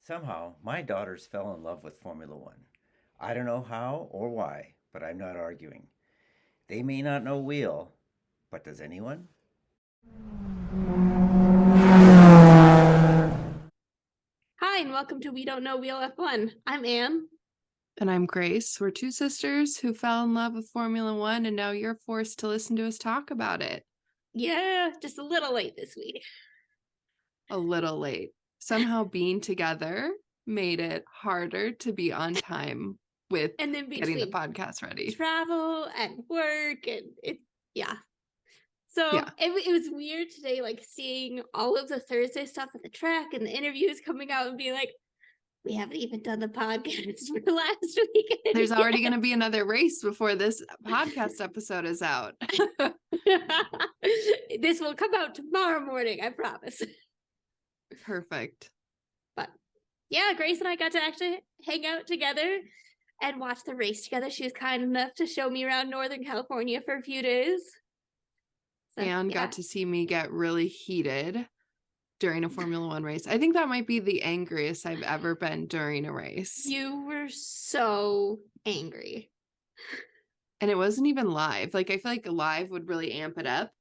Somehow, my daughters fell in love with Formula One. I don't know how or why, but I'm not arguing. They may not know wheel, but does anyone? Hi, and welcome to We Don't Know Wheel F1. I'm Anne. And I'm Grace. We're two sisters who fell in love with Formula One, and now you're forced to listen to us talk about it. Yeah, just a little late this week. A little late. Somehow being together made it harder to be on time with And then getting the between podcast ready. travel and work yeah. So Yeah. it was weird today, like seeing all of the Thursday stuff at the track and the interviews coming out and being like, we haven't even done the podcast for last week. There's already going to be another race before this podcast episode is out. This will come out tomorrow morning, I promise. Perfect. But yeah, Grace and I got to actually hang out together and watch the race together. She was kind enough to show me around Northern California for a few days. So, and got to see me get really heated during a Formula One race. I think that might be the angriest I've ever been during a race. You were so angry. And it wasn't even live. Like, I feel like live would really amp it up,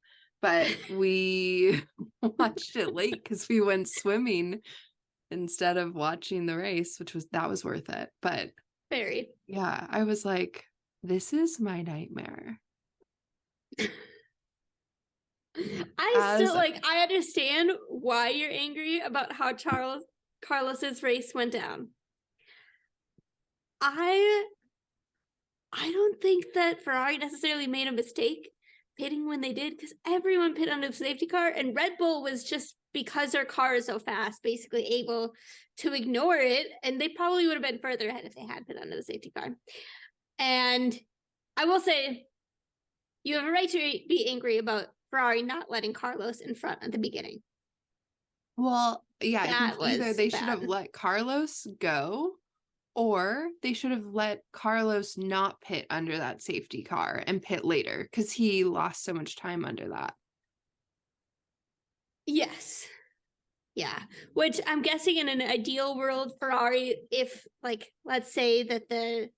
but we watched it late because we went swimming instead of watching the race, that was worth it. But very. Yeah, I was like, this is my nightmare. I understand why you're angry about how Carlos's race went down. I don't think that Ferrari necessarily made a mistake pitting when they did, because everyone pit under the safety car, and Red Bull was just, because their car is so fast, basically able to ignore it, and they probably would have been further ahead if they had pit under the safety car. And I will say, you have a right to be angry about Ferrari not letting Carlos in front at the beginning. Well, yeah, I think either they bad. should have let Carlos go, or they should have let Carlos not pit under that safety car and pit later, because he lost so much time under that. Yes. Yeah. Which I'm guessing in an ideal world, Ferrari, if, like, let's say that the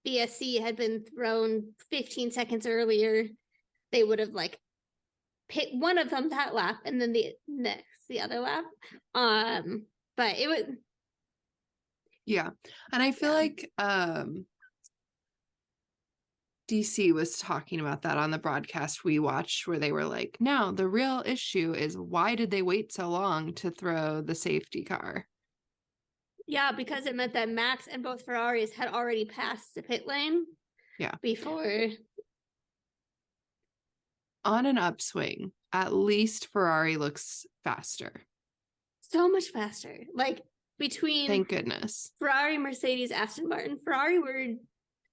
BSC had been thrown 15 seconds earlier, they would have, like, pit one of them that lap and then the other lap. But it would. Yeah. And I feel like DC was talking about that on the broadcast we watched, where they were like, no, the real issue is, why did they wait so long to throw the safety car? Yeah, because it meant that Max and both Ferraris had already passed the pit lane. Yeah. Before. On an upswing, at least Ferrari looks faster. So much faster. Like, between, thank goodness, Ferrari, Mercedes, Aston Martin, Ferrari were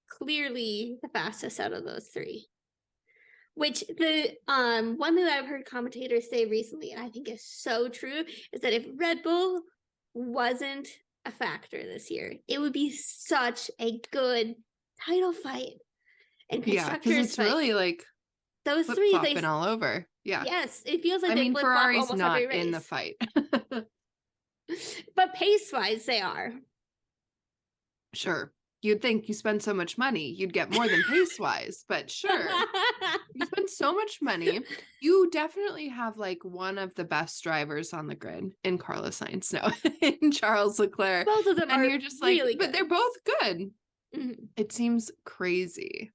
clearly the fastest out of those three. Which the one thing that I've heard commentators say recently, and I think is so true, is that if Red Bull wasn't a factor this year, it would be such a good title fight and constructors because it's fight. Really like those three flopping all over. Yeah. Yes, it feels like Ferrari's not in the fight. But pace-wise, they are. Sure. You'd think you spend so much money, you'd get more than pace-wise, but sure. You spend so much money. You definitely have, like, one of the best drivers on the grid in Carlos Sainz. No, in Charles Leclerc. Both of them and are you're just like, really but good. They're both good. Mm-hmm. It seems crazy.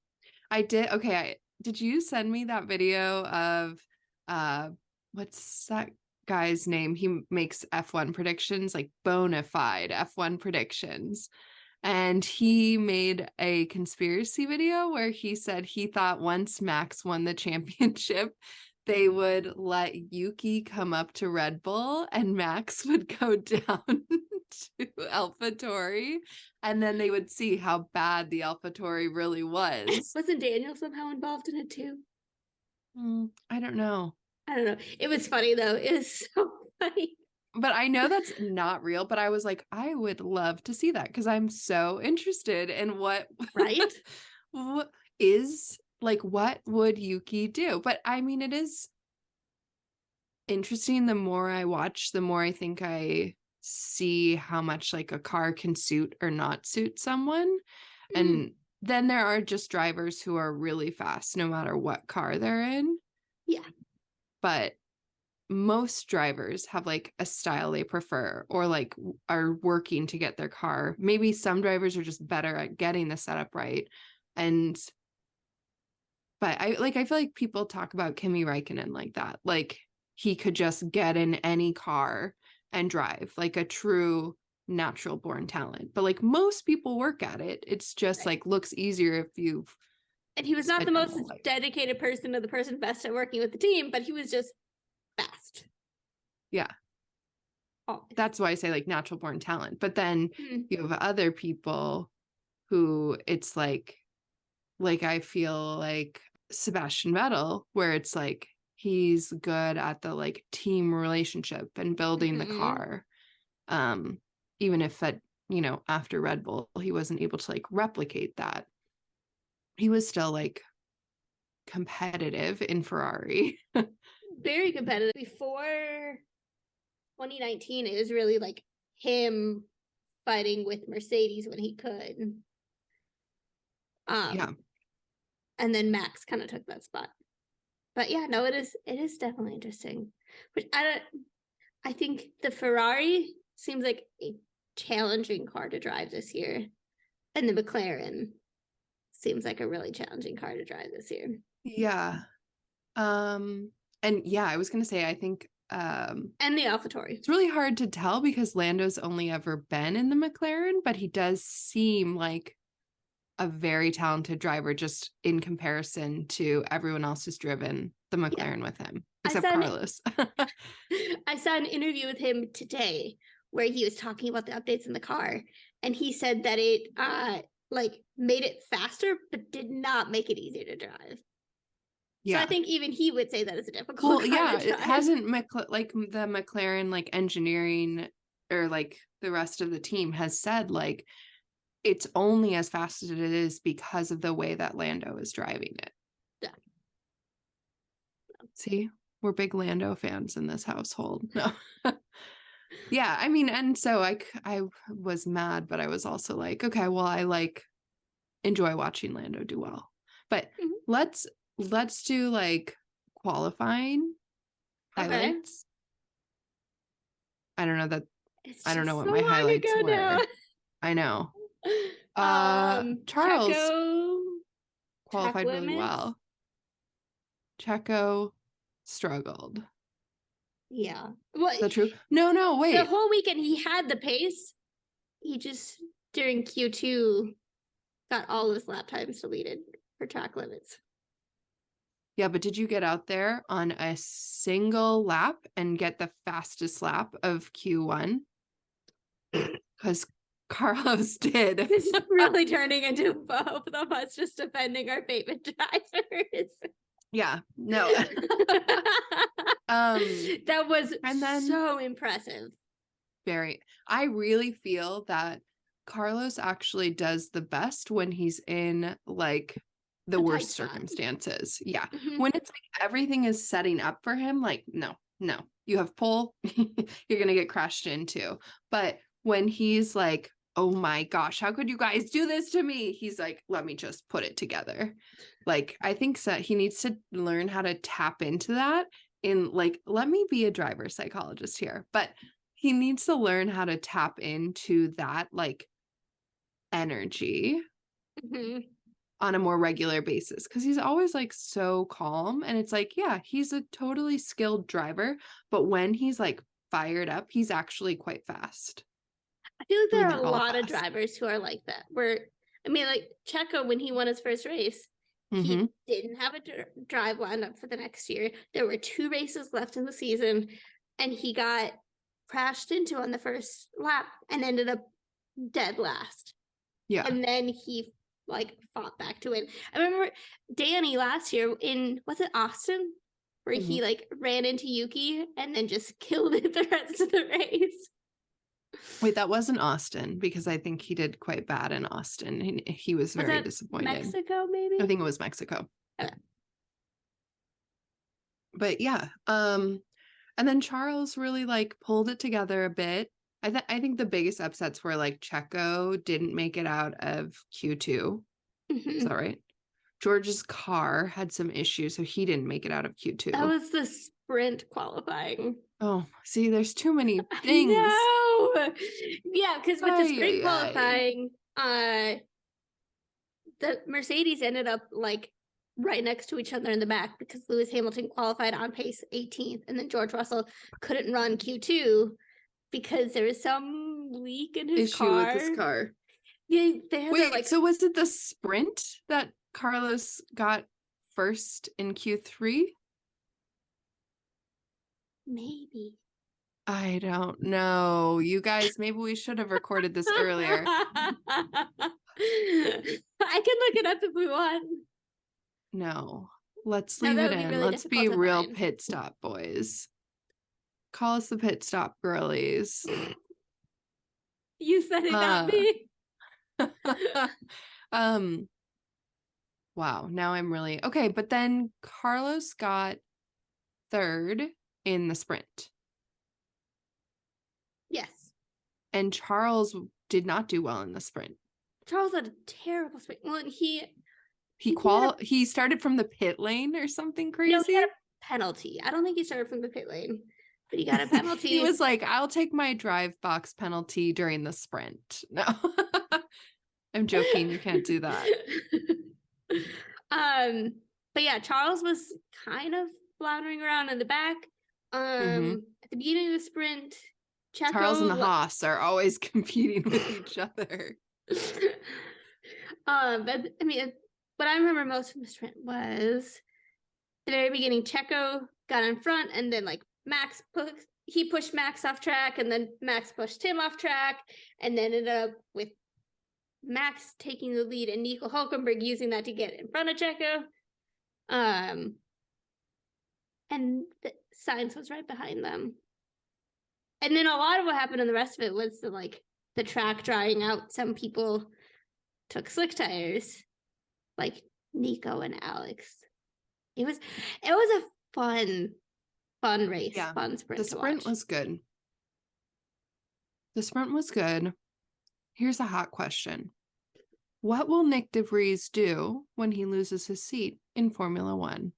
Did you send me that video of what's that guy's name? He makes F1 predictions, like bona fide F1 predictions. And he made a conspiracy video where he said he thought once Max won the championship, they would let Yuki come up to Red Bull and Max would go down to AlphaTauri, and then they would see how bad the AlphaTauri really was. Wasn't Daniel somehow involved in it too? I don't know. It was funny though. It was so funny. But I know that's not real, but I was like, I would love to see that, because I'm so interested in what what would Yuki do? But I mean, it is interesting. The more I watch, the more I think I see how much like a car can suit or not suit someone. Mm. And then there are just drivers who are really fast no matter what car they're in. Yeah. But most drivers have like a style they prefer or like are working to get their car. Maybe some drivers are just better at getting the setup right. But I feel like people talk about Kimi Räikkönen like that. Like he could just get in any car and drive, like a true natural born talent. But like most people work at it. It's just like looks easier if you've And he was not the spent your most whole life. dedicated person or the person best at working with the team, but he was just fast. Yeah. Oh. That's why I say like natural born talent. But then Mm. you have other people who it's like I feel like Sebastian Vettel, where it's like he's good at the like team relationship and building the car. Even if that, you know, after Red Bull, he wasn't able to like replicate that. He was still like competitive in Ferrari. Very competitive. Before 2019, it was really like him fighting with Mercedes when he could. Yeah. And then Max kind of took that spot. But yeah, no, it is definitely interesting. But I think the Ferrari seems like a challenging car to drive this year. And the McLaren seems like a really challenging car to drive this year. Yeah. And yeah, I was gonna say I think and the AlphaTauri. It's really hard to tell because Lando's only ever been in the McLaren, but he does seem like a very talented driver just in comparison to everyone else who's driven the McLaren with him, except Carlos. I saw an interview with him today where he was talking about the updates in the car, and he said that it like made it faster, but did not make it easier to drive. Yeah. So I think even he would say that it's a difficult car to drive. It hasn't like the McLaren like engineering or like the rest of the team has said like it's only as fast as it is because of the way that Lando is driving it. Yeah. See, we're big Lando fans in this household. No. Yeah, I mean, and so I was mad, but I was also like, okay, well, I like enjoy watching Lando do well. But let's do like qualifying highlights. I don't know that I don't know what my highlights were. Now. I know. Charles Checo, qualified really well. Checo struggled. Yeah. Well, is that true? No, wait. The whole weekend he had the pace. He just during Q2 got all of his lap times deleted for track limits. Yeah, but did you get out there on a single lap and get the fastest lap of Q1? Because Carlos did. This is really turning into both of us just defending our favorite drivers. Yeah, no. That was so impressive. Very. I really feel that Carlos actually does the best when he's in like the worst circumstances. Yeah. When it's like everything is setting up for him, like, no, you have pole, you're going to get crashed into. But when he's like, oh my gosh, how could you guys do this to me? He's like, let me just put it together. Like, I think so. He needs to learn how to tap into that in like, let me be a driver psychologist here, but he needs to learn how to tap into that like energy on a more regular basis. Cause he's always like so calm. And it's like, yeah, he's a totally skilled driver, but when he's like fired up, he's actually quite fast. I feel like there are a lot of drivers who are like that. I mean, like Checo, when he won his first race, he didn't have a drive lined up for the next year. There were 2 races left in the season, and he got crashed into on the first lap and ended up dead last. Yeah. And then he like fought back to win. I remember Danny last year was it Austin? Where he like ran into Yuki and then just killed it the rest of the race. Wait, that wasn't Austin because I think he did quite bad in Austin. He was very disappointed. Mexico, maybe? I think it was Mexico. Okay. But yeah, and then Charles really like pulled it together a bit. I think the biggest upsets were like Checo didn't make it out of Q2. Is that right? George's car had some issues, so he didn't make it out of Q2. That was the sprint qualifying. Oh, see, there's too many things. No. Yeah, because with the sprint qualifying, the Mercedes ended up like right next to each other in the back because Lewis Hamilton qualified on pace 18th, and then George Russell couldn't run Q2 because there was some leak in his issue with his car. Yeah, they had Wait, so was it the sprint that Carlos got first in Q3? Maybe. I don't know. You guys, maybe we should have recorded this earlier. I can look it up if we want. No, let's leave it in. Really Let's be real find. pit stop boys. Call us the pit stop girlies. You said it, not me. Wow, now I'm really okay, but then Carlos got third in the sprint. Yes. And Charles did not do well in the sprint. Charles had a terrible sprint. Well, he started from the pit lane or something crazy. No, he had a penalty. I don't think he started from the pit lane, but he got a penalty. He was like, I'll take my drive box penalty during the sprint. No. I'm joking. You can't do that. But yeah, Charles was kind of floundering around in the back. At the beginning of the sprint, Checo, Charles and the Haas are always competing with each other. But I mean, what I remember most from the sprint was the very beginning. Checo got in front, and then like he pushed Max off track, and then Max pushed him off track, and then ended up with Max taking the lead and Nico Hulkenberg using that to get in front of Checo. And Sainz was right behind them. And then a lot of what happened in the rest of it was the track drying out. Some people took slick tires, like Nico and Alex. It was a fun race, fun sprint. The sprint was good. The sprint was good. Here's a hot question. What will Nick DeVries do when he loses his seat in Formula One?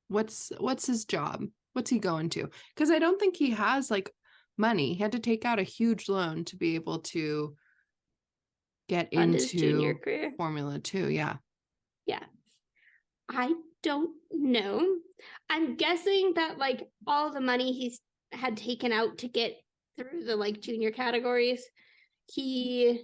What's his job? What's he going to? Because I don't think he has like money. He had to take out a huge loan to be able to get into Formula 2. Yeah. Yeah. I don't know. I'm guessing that like all the money he's had taken out to get through the like junior categories, he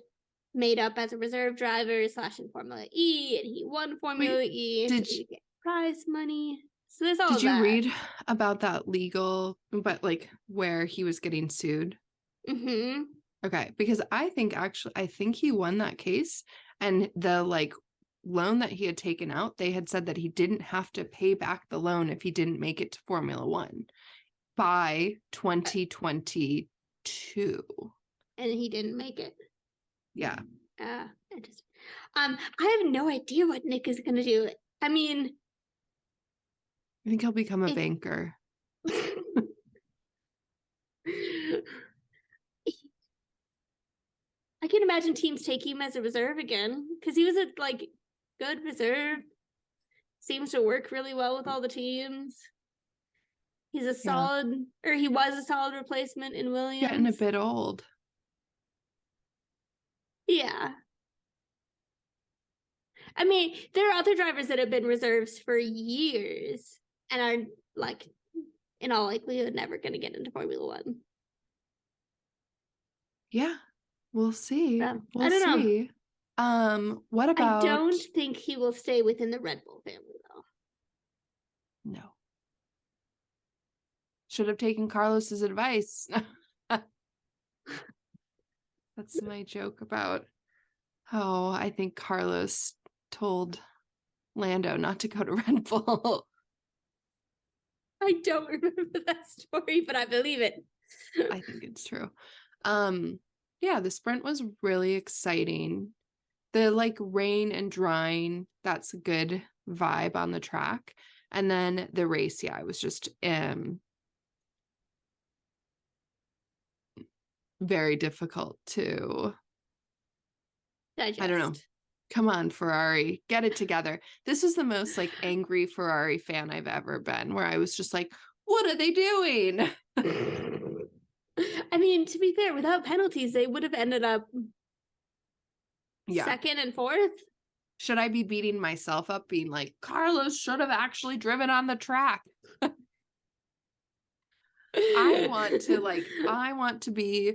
made up as a reserve driver / in Formula E, and he won Formula E. Did you get prize money? So there's all Did of you that. read about that legal, but like where he was getting sued? Mm-hmm. Okay, because I think he won that case, and the like loan that he had taken out, they had said that he didn't have to pay back the loan if he didn't make it to Formula One by 2022. And he didn't make it. Yeah. I have no idea what Nick is gonna do. I mean, I think he'll become a banker. I can imagine teams taking him as a reserve again, because he was a like good reserve. Seems to work really well with all the teams. He's a solid, or he was a solid replacement in Williams. Getting a bit old. Yeah. I mean, there are other drivers that have been reserves for years and are like, in all likelihood, never going to get into Formula One. Yeah, we'll see. So, we'll I don't see. What about? I don't think he will stay within the Red Bull family, though. No. Should have taken Carlos's advice. That's my joke about how I think Carlos told Lando not to go to Red Bull. I don't remember that story, but I believe it. I think it's true. Yeah, the sprint was really exciting. The like rain and drying, that's a good vibe on the track. And then the race, yeah, it was just very difficult to digest. I don't know. Come on, Ferrari, get it together. This was the most like angry Ferrari fan I've ever been, where I was just like, what are they doing? I mean, to be fair, without penalties, they would have ended up Yeah. second and fourth. Should I be beating myself up being like, Carlos should have actually driven on the track? I want to be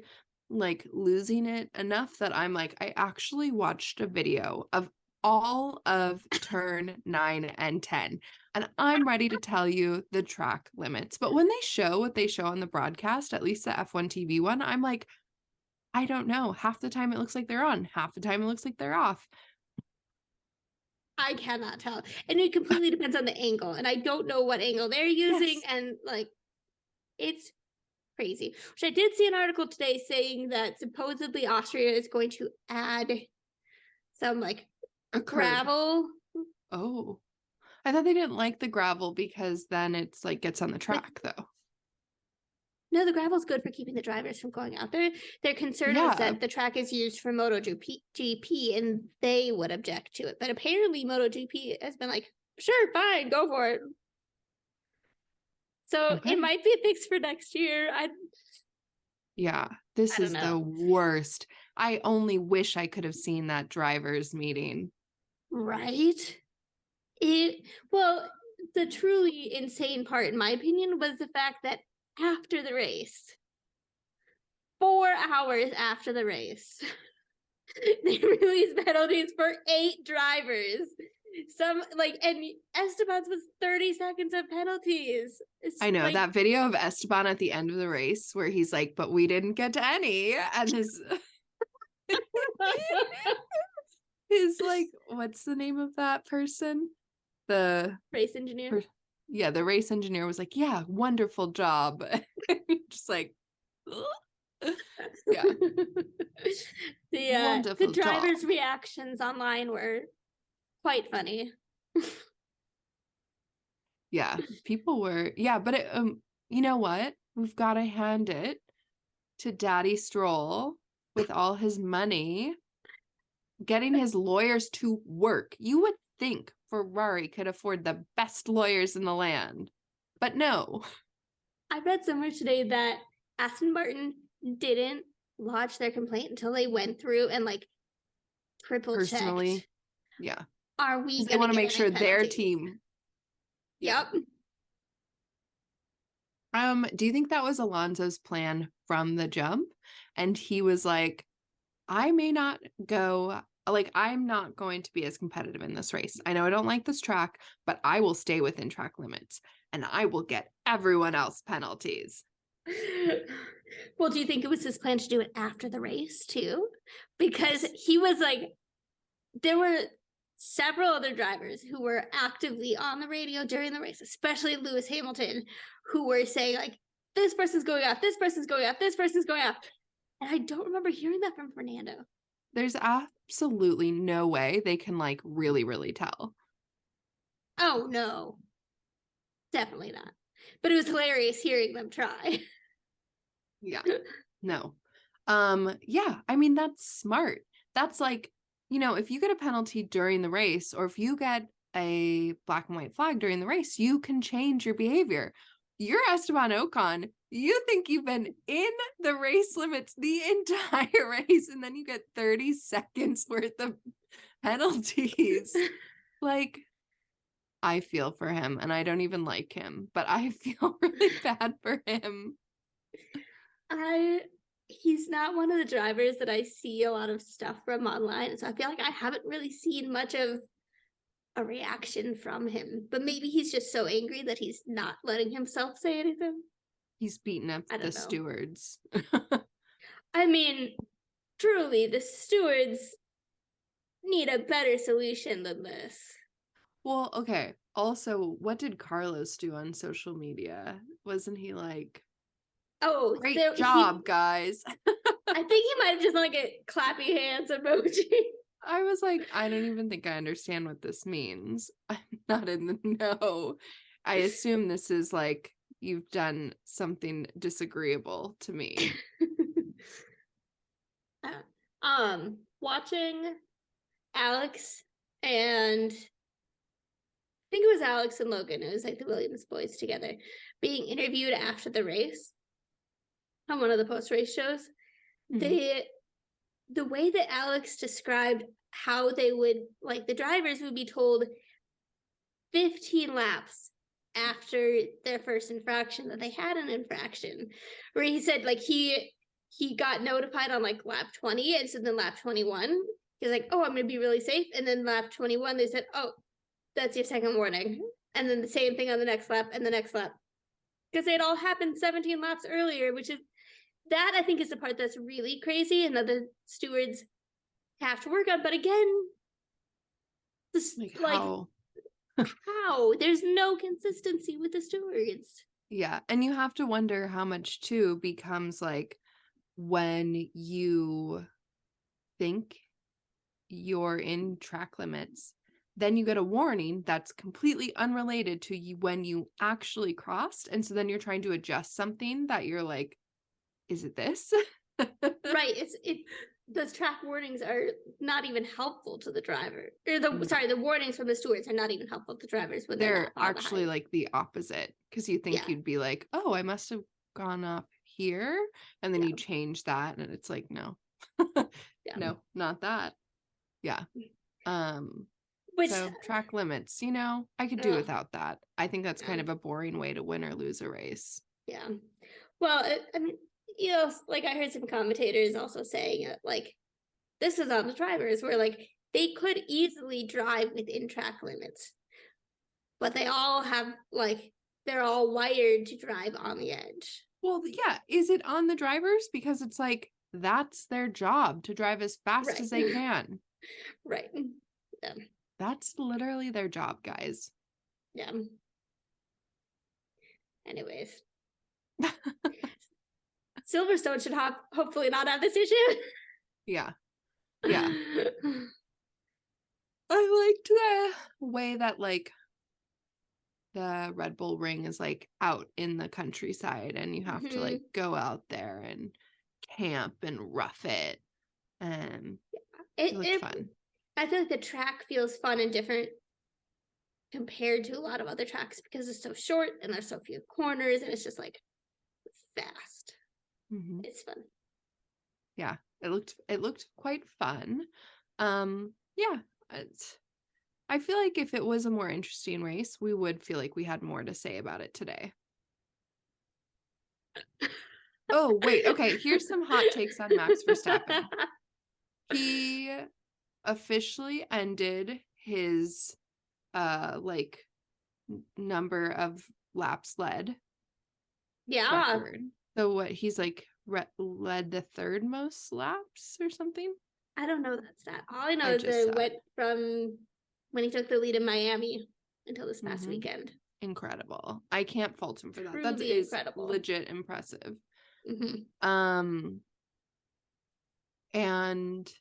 like losing it enough that I'm like, I actually watched a video of all of turn 9 and 10, and I'm ready to tell you the track limits. But when they show what they show on the broadcast, at least the F1 TV one, I'm like, I don't know. Half the time it looks like they're on, half the time it looks like they're off. I cannot tell. And it completely depends on the angle. And I don't know what angle they're using. Yes. And like, it's crazy. Which I did see an article today saying that supposedly Austria is going to add some like gravel. Oh, I thought they didn't like the gravel because then it's like gets on the track though. No, the gravel's good for keeping the drivers from going out there. Their concern was that the track is used for MotoGP and they would object to it. But apparently MotoGP has been like, sure, fine, go for it. So it might be a fix for next year. This is the worst. I only wish I could have seen that drivers meeting. Right? Well, the truly insane part, in my opinion, was the fact that after the race, 4 hours after the race, they released penalties for 8 drivers. And Esteban's was 30 seconds of penalties. I know that video of Esteban at the end of the race where he's like, but we didn't get to any. And his like, what's the name of that person? The race engineer. The race engineer was like, yeah, wonderful job. Just like, yeah. The drivers' reactions online were quite funny. Yeah, people were, but it, you know what? We've got to hand it to Daddy Stroll with all his money, getting his lawyers to work. You would think Ferrari could afford the best lawyers in the land, but no. I read somewhere today that Aston Martin didn't lodge their complaint until they went through and like triple checked. Yeah. Are we? They want to make sure their team. Yep. Do you think that was Alonso's plan from the jump? And he was like, I may not go, like, I'm not going to be as competitive in this race. I know I don't like this track, but I will stay within track limits and I will get everyone else penalties. Well, do you think it was his plan to do it after the race too? Because he was like, there were several other drivers who were actively on the radio during the race, especially Lewis Hamilton, who were saying like, this person's going off, this person's going off, this person's going off. And I don't remember hearing that from Fernando. There's absolutely no way they can like really, really tell. Oh, no. Definitely not. But it was hilarious hearing them try. Yeah. No. I mean, that's smart. That's like, if you get a penalty during the race, or if you get a black and white flag during the race, you can change your behavior. You're Esteban Ocon. You think you've been in the race limits the entire race, and then you get 30 seconds worth of penalties. Like, I feel for him, and I don't even like him, but I feel really bad for him. He's not one of the drivers that I see a lot of stuff from online, so I feel like I haven't really seen much of a reaction from him. But maybe he's just so angry that he's not letting himself say anything. He's beating up the stewards. I mean, truly, the stewards need a better solution than this. Well, okay. Also, what did Carlos do on social media? Wasn't he like, oh, great job, guys? I think he might have just like a clappy hands emoji. I was like, I don't even think I understand what this means. I'm not in the know. I assume this is like, you've done something disagreeable to me. Watching Alex and I think it was Alex and Logan. It was like the Williams boys together being interviewed after the race on one of the post-race shows. Mhm. The way that Alex described how they would, like, the drivers would be told 15 laps after their first infraction that they had an infraction, where he said like he got notified on like lap 20, and so then lap 21 he's like, oh, I'm gonna be really safe, and then lap 21 they said, oh, that's your second warning, and then the same thing on the next lap and the next lap, because it all happened 17 laps earlier, which is that I think is the part that's really crazy and that the stewards have to work on. But again, this like how there's no consistency with the stewards. Yeah, and you have to wonder how much too becomes like when you think you're in track limits, then you get a warning that's completely unrelated to you when you actually crossed, and so then you're trying to adjust something that you're like, is it this? Right, the track warnings are not even helpful to the driver, or the warnings from the stewards are not even helpful to drivers when they're actually behind. Like the opposite, because you think you'd be like, oh, I must have gone up here, and then you change that and it's like, no. No, not that. So track limits, I could do without that. I think that's kind of a boring way to win or lose a race. Well, I mean, like I heard some commentators also saying like this is on the drivers, where like they could easily drive within track limits, but they all have like they're all wired to drive on the edge. Well, yeah, is it on the drivers? Because it's like that's their job, to drive as fast as they can. Right. Yeah. That's literally their job, guys. Yeah. Anyways. Silverstone should hopefully not have this issue. Yeah. I liked the way that like the Red Bull ring is like out in the countryside, and you have to like go out there and camp and rough it, and it looked fun. I feel like the track feels fun and different compared to a lot of other tracks because it's so short and there's so few corners, and it's just like fast. It's fun. Yeah, it looked quite fun. I feel like if it was a more interesting race, we would feel like we had more to say about it today. Oh, wait. Okay, here's some hot takes on Max Verstappen. He officially ended his like number of laps led record. So what, he's like led the third most laps or something? I don't know that stat. All I know is that it went from when he took the lead in Miami until this past weekend. Incredible. I can't fault him for that. That is incredible. Legit impressive. And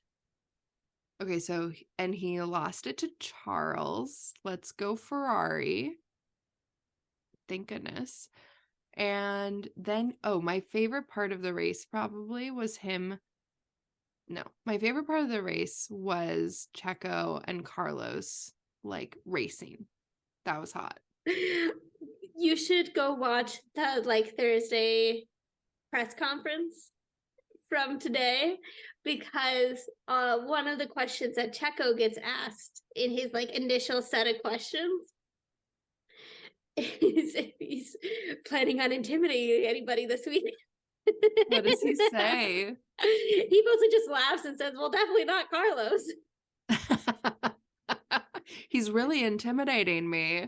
okay, so and he lost it to Charles. Let's go Ferrari. Thank goodness. And then, my favorite part of the race probably was him. No, my favorite part of the race was Checo and Carlos like racing. That was hot. You should go watch the like Thursday press conference from today, because one of the questions that Checo gets asked in his like initial set of questions is if he's planning on intimidating anybody this week. What does he say? He mostly just laughs and says, well, definitely not Carlos. He's really intimidating me.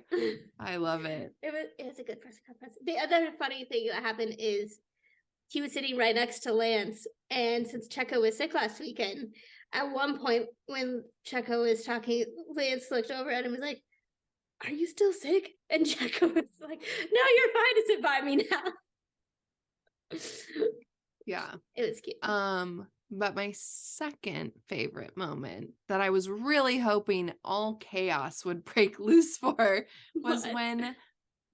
I love it. It was a good press conference. The other funny thing that happened is he was sitting right next to Lance, and since Checo was sick last weekend, at one point when Checo was talking, Lance looked over at him and was like, are you still sick? And Checo was like, no, you're fine to sit by me now. Yeah. It was cute. But my second favorite moment that I was really hoping all chaos would break loose for was when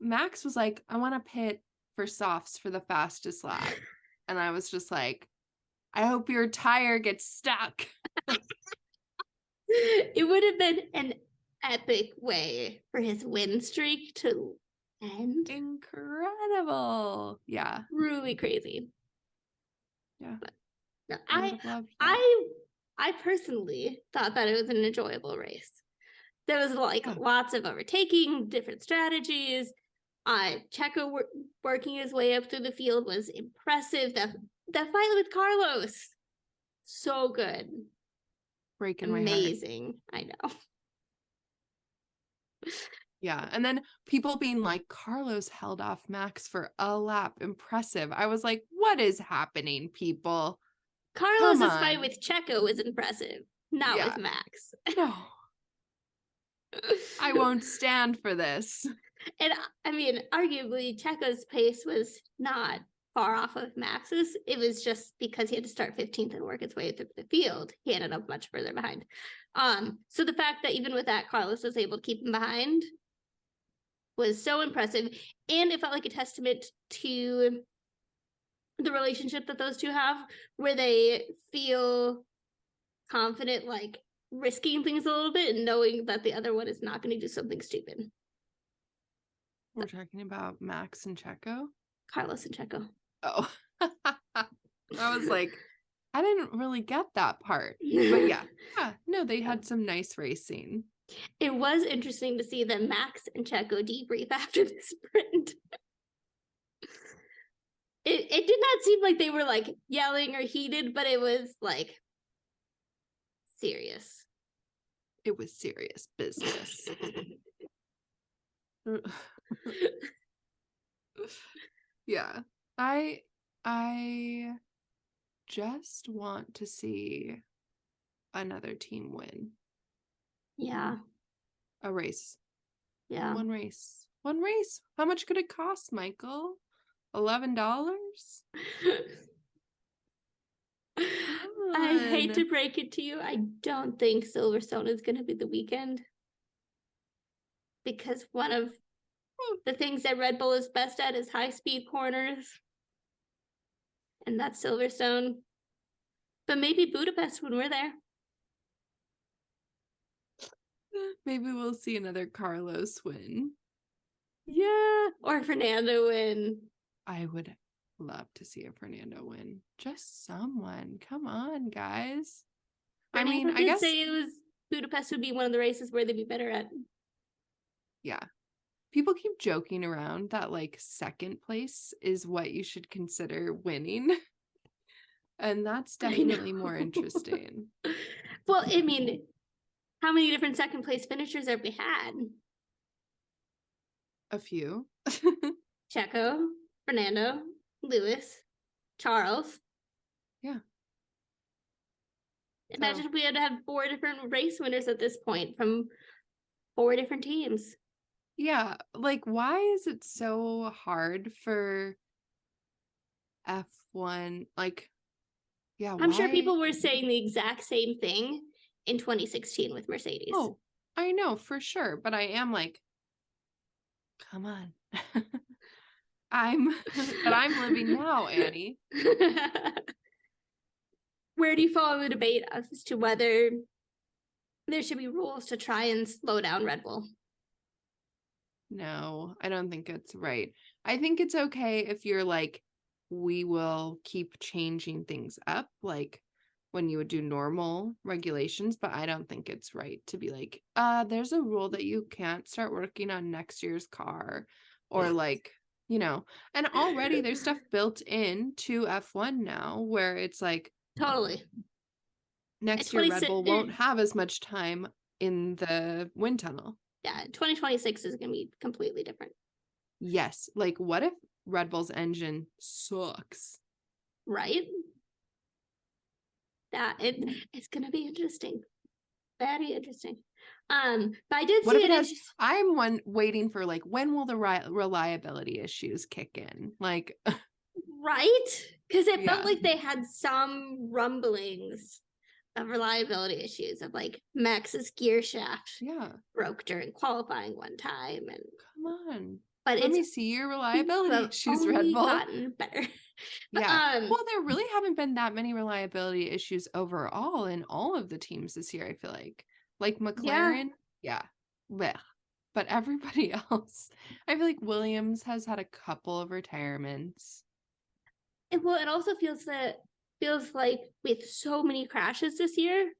Max was like, I want to pit for softs for the fastest lap. And I was just like, I hope your tire gets stuck. It would have been an epic way for his win streak to end. Incredible. Yeah. Really crazy. Yeah. But no, I would have loved that. I personally thought that it was an enjoyable race. There was like lots of overtaking, different strategies. Checo working his way up through the field was impressive. That fight with Carlos, so good, Breaking my heart. amazing. I know. Yeah. And then people being like, Carlos held off Max for a lap. Impressive. I was like, what is happening, people? Carlos's fight with Checo was impressive, not with Max. No. I won't stand for this. And I mean, arguably, Checo's pace was not far off of Max's. It was just because he had to start 15th and work his way through the field. He ended up much further behind. So the fact that even with that, Carlos was able to keep him behind was so impressive. And it felt like a testament to the relationship that those two have, where they feel confident, like risking things a little bit and knowing that the other one is not going to do something stupid. We're talking about Max and Checo? Carlos and Checo. Oh. I was like, I didn't really get that part. But yeah, no, they had some nice racing. It was interesting to see that Max and Checo debrief after the sprint. It did not seem like they were like yelling or heated, but it was like serious. It was serious business. Yeah. I just want to see another team win. Yeah. A race. Yeah. One race. How much could it cost, Michael? $11? I hate to break it to you. I don't think Silverstone is going to be the weekend. Because one of the things that Red Bull is best at is high-speed corners. And that's Silverstone. But maybe Budapest when we're there. Maybe we'll see another Carlos win. Yeah. Or Fernando win. I would love to see a Fernando win. Just someone. Come on, guys. Fernando I guess say it was Budapest would be one of the races where they'd be better at. Yeah. People keep joking around that like second place is what you should consider winning. And that's definitely more interesting. Well, I mean, how many different second place finishers have we had? A few. Checo, Fernando, Lewis, Charles. Yeah. Imagine if we had to have 4 different race winners at this point from 4 different teams. Yeah, like why is it so hard for F1? Like, yeah, I'm sure people were saying the exact same thing in 2016 with Mercedes. Oh, I know for sure, but I am like, come on. I'm living now, Annie. Where do you fall in the debate as to whether there should be rules to try and slow down Red Bull? No, I don't think it's right. I think it's okay if you're like, we will keep changing things up, like when you would do normal regulations, but I don't think it's right to be like, there's a rule that you can't start working on next year's car, or like, you know, and already there's stuff built in to F1 now where it's like, totally. Next year, Red Bull won't have as much time in the wind tunnel. Yeah, 2026 is going to be completely different. Yes. Like, what if Red Bull's engine sucks? Right? It's going to be interesting. Very interesting. But I did what see if it. I'm waiting for like, when will the reliability issues kick in? Like, right? Because it felt like they had some rumblings of reliability issues of like Max's gear shaft broke during qualifying one time, and come on, but let me see your reliability issues, Red Bull. Gotten better. Yeah. Um, Well, there really haven't been that many reliability issues overall in all of the teams this year, I feel like. Like yeah. McLaren, yeah. Blech. But everybody else, I feel like Williams has had a couple of retirements. Well, it also feels like with so many crashes this year,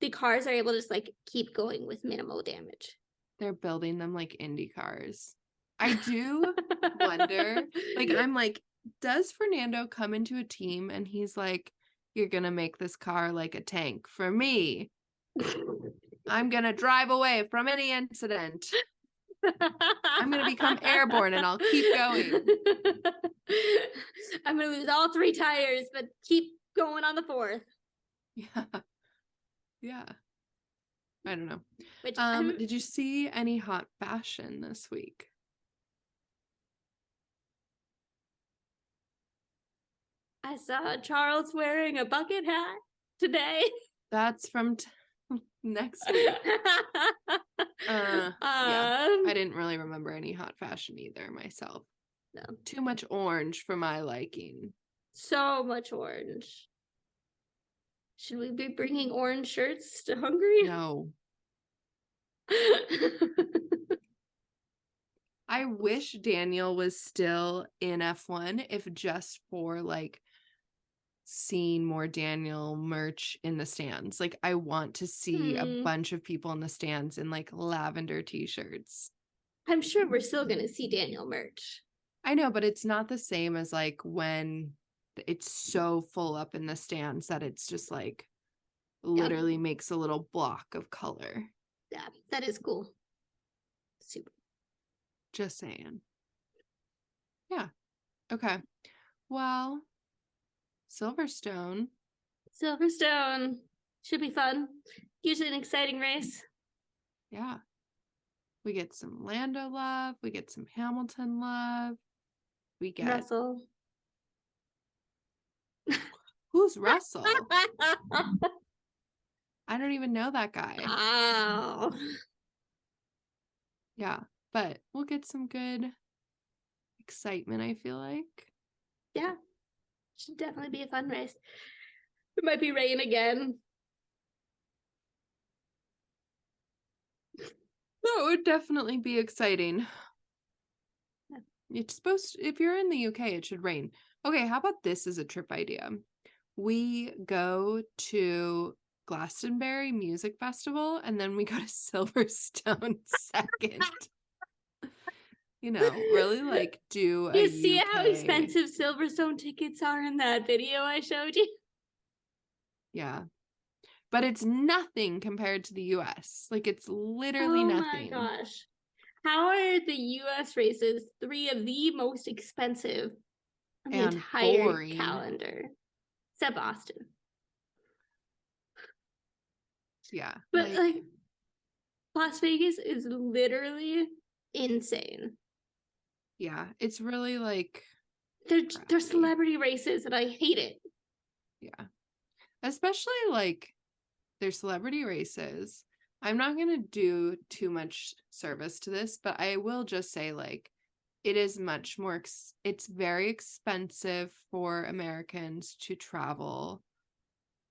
the cars are able to just like keep going with minimal damage. They're building them like Indy cars. I do wonder, like, I'm like, does Fernando come into a team and he's like, you're gonna make this car like a tank for me? I'm gonna drive away from any incident. I'm gonna become airborne and I'll keep going. I'm gonna lose all 3 tires, but keep going on the 4th. Yeah. Yeah. I don't know. Which Did you see any hot fashion this week? I saw Charles wearing a bucket hat today. That's from next week. Yeah. I didn't really remember any hot fashion either myself. No. Too much orange for my liking. So much orange. Should we be bringing orange shirts to Hungary? No. I wish Daniel was still in F1 if just for like seeing more Daniel merch in the stands. Like I want to see a bunch of people in the stands in like lavender t-shirts. I'm sure we're still gonna see Daniel merch. I know, but it's not the same as like when it's so full up in the stands that it's just like literally makes a little block of color. Yeah, that is cool. Super. Just saying. Yeah. Okay. Well, Silverstone should be fun. Usually an exciting race. Yeah. We get some Lando love. We get some Hamilton love. We get Russell. Who's Russell? I don't even know that guy. Oh. Yeah, but we'll get some good excitement, I feel like. Yeah. Should definitely be a fun race. It might be rain again. That would definitely be exciting. Yeah. It's supposed to, if you're in the UK, it should rain. Okay, how about this as a trip idea? We go to Glastonbury Music Festival and then we go to Silverstone second. You know, really like do a You see UK... how expensive Silverstone tickets are in that video I showed you? Yeah. But it's nothing compared to the US. Like it's literally nothing. Oh my gosh. How are the US races 3 of the most expensive on the entire boring calendar? Except Austin. Yeah. But like Las Vegas is literally insane. Yeah, it's really like they're celebrity races and I hate it. Yeah. Especially like they're celebrity races. I'm not going to do too much service to this, but I will just say like it is much more it's very expensive for Americans to travel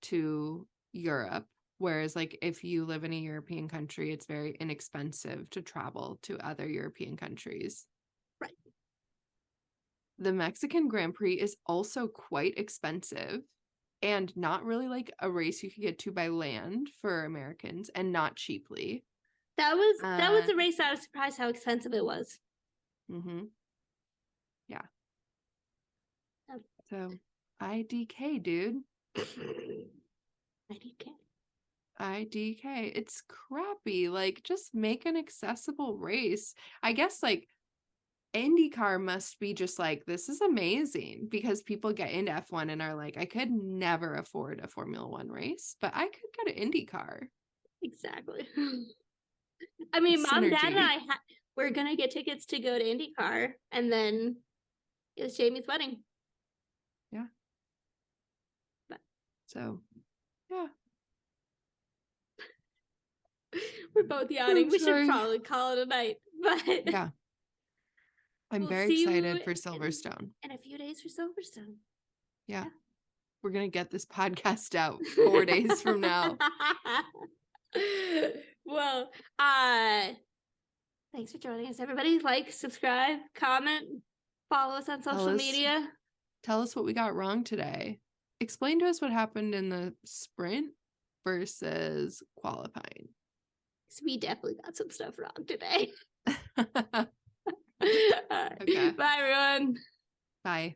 to Europe, whereas like if you live in a European country, it's very inexpensive to travel to other European countries. Right. The Mexican Grand Prix is also quite expensive and not really like a race you could get to by land for Americans and not cheaply. That was a race I was surprised how expensive it was. Mm-hmm. Yeah. Oh. So IDK, dude. IDK. It's crappy. Like just make an accessible race. I guess like IndyCar must be just like, this is amazing because people get into F1 and are like, I could never afford a Formula One race, but I could go to IndyCar. Exactly. I mean, It's Mom, synergy. Dad, and I we're gonna get tickets to go to IndyCar, and then it's Jamie's wedding. Yeah. But. So, yeah. We're both yawning. We should probably call it a night. But yeah. I'm We'll very see you excited for in- Silverstone. In a few days for Silverstone. Yeah. We're going to get this podcast out 4 days from now. Well, thanks for joining us, everybody. Like, subscribe, comment, follow us on social media. Tell us what we got wrong today. Explain to us what happened in the sprint versus qualifying. So we definitely got some stuff wrong today. Okay. Bye, everyone. Bye.